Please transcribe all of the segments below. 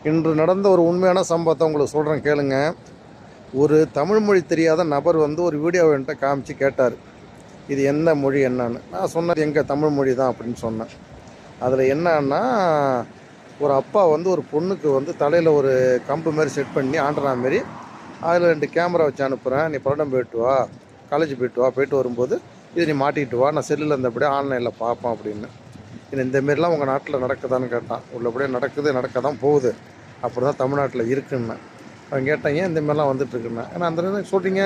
இன்று நடந்த ஒரு உண்மையான சம்பவத்தை உங்களுக்கு சொல்கிறேன் கேளுங்க. ஒரு தமிழ் மொழி தெரியாத நபர் வந்து ஒரு வீடியோவை என்கிட்ட காமிச்சு கேட்டார், இது என்ன மொழி என்னன்னு. நான் சொன்னது எங்கள் தமிழ் மொழி தான் அப்படின்னு சொன்னேன். அதில் என்னன்னா, ஒரு அப்பா வந்து ஒரு பொண்ணுக்கு வந்து தலையில் ஒரு கம்பு மாரி செட் பண்ணி ஆண்டனா மாரி அதில் 2 கேமரா வச்சு அனுப்புகிறேன், நீ படம் போயிட்டு வா, காலேஜ் போயிட்டு வா, போயிட்டு வரும்போது இது நீ மாட்டிக்கிட்டு வா, நான் செல்லில் இருந்தபடியே ஆன்லைனில் பார்ப்பேன் அப்படின்னு. இந்தமாரிலாம் உங்கள் நாட்டில் நடக்குதான்னு கேட்டான். உள்ளபடியே நடக்குது, நடக்க தான் போகுது, அப்படி தான் தமிழ்நாட்டில் இருக்குன்னு. அவன் கேட்டான், ஏன் இந்தமாரிலாம் வந்துட்டுருக்குன்னு. ஏன்னா அந்த நேரம் சொல்கிறீங்க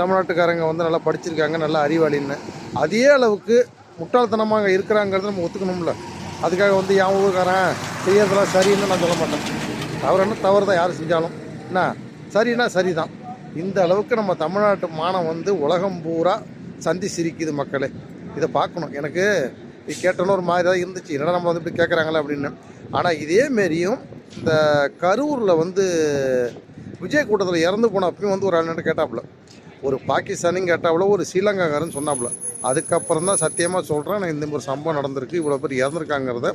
தமிழ்நாட்டுக்காரங்க வந்து நல்லா படிச்சிருக்காங்க, நல்லா அறிவாளின்னு. அதே அளவுக்கு முட்டாள்தனமாக இருக்கிறாங்கிறத நம்ம ஒத்துக்கணும்ல. அதுக்காக வந்து என் ஊருக்காரன் செய்யறதெல்லாம் சரின்னு நான் சொல்ல மாட்டேன். தவறுன்னா தவறு தான், யார் செஞ்சாலும் என்ன, சரின்னா சரி தான். இந்த அளவுக்கு நம்ம தமிழ்நாட்டு மானம் வந்து உலகம் பூரா சந்தி சிரிக்குது மக்களே. இதை பார்க்கணும். எனக்கு இது கேட்டோன்னு ஒரு மாதிரி தான் இருந்துச்சு, என்னடா நம்ம வந்து இப்படி கேட்குறாங்களே அப்படின்னு. ஆனால் இதேமாரியும் இந்த கரூரில் வந்து விஜய் கூட்டத்தில் இறந்து போன அப்பயும் வந்து ஒரு அண்ணன் கேட்டாப்புல, ஒரு பாகிஸ்தானியும் கேட்டாப்புல, ஒரு ஸ்ரீலங்காக்காரன்னு சொன்னாப்புல. அதுக்கப்புறம் தான் சத்தியமாக சொல்கிறேன், நான் இந்த ஒரு சம்பவம் நடந்திருக்கு, இவ்வளோ பேர் இறந்துருக்காங்கிறத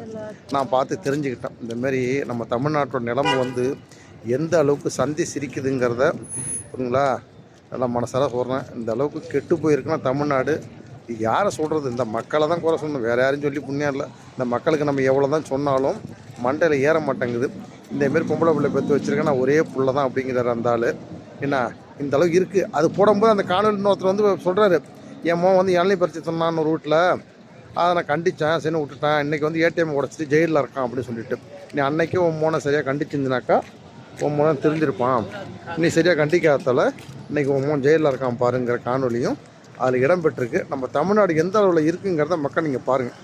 நான் பார்த்து தெரிஞ்சுக்கிட்டேன். இந்தமாரி நம்ம தமிழ்நாட்டோட நிலைமை வந்து எந்த அளவுக்கு சந்தி சிரிக்குதுங்கிறத புரியுங்களா, நல்லா மனசார சொல்கிறேன். இந்த அளவுக்கு கெட்டு போயிருக்குன்னா தமிழ்நாடு, யாரை சொல்கிறது, இந்த மக்களை தான் குறை சொல்லணும், வேறு யாரும் சொல்லி புண்ணியம் இல்லை. இந்த மக்களுக்கு நம்ம எவ்வளோ தான் சொன்னாலும் மண்டையில் ஏற மாட்டேங்குது. இந்தமாரி பொம்பளை பிள்ளை பெற்று வச்சுருக்கேன், நான் ஒரே புள்ள தான் அப்படிங்கிறார் அந்த ஆள். என்ன இந்த அளவுக்கு இருக்குது. அது போடும்போது அந்த காணொலி இன்னொருத்தர் வந்து சொல்கிறாரு, என் மோ வந்து இளநீ பறிச்சு சொன்னான்னு ஒரு வீட்டில், அதை நான் கண்டித்தேன், சரி விட்டுட்டேன், இன்றைக்கி வந்து ஏடிஎம் உடச்சிட்டு ஜெயிலில் இருக்கான் அப்படின்னு சொல்லிட்டு. நீ அன்னைக்கே உன் மோனை சரியாக கண்டிச்சிருந்துனாக்கா உன் மோனை தெரிஞ்சிருப்பான். நீ சரியாக கண்டிக்காதால இன்றைக்கி உன் மோன் ஜெயிலில் இருக்கான் பாருங்கிற காணொலியும் அதில் இடம்பெற்றிருக்கு. நம்ம தமிழ்நாடு எந்த அளவில் இருக்குங்கிறத மக்கள் நீங்கள் பாருங்கள்.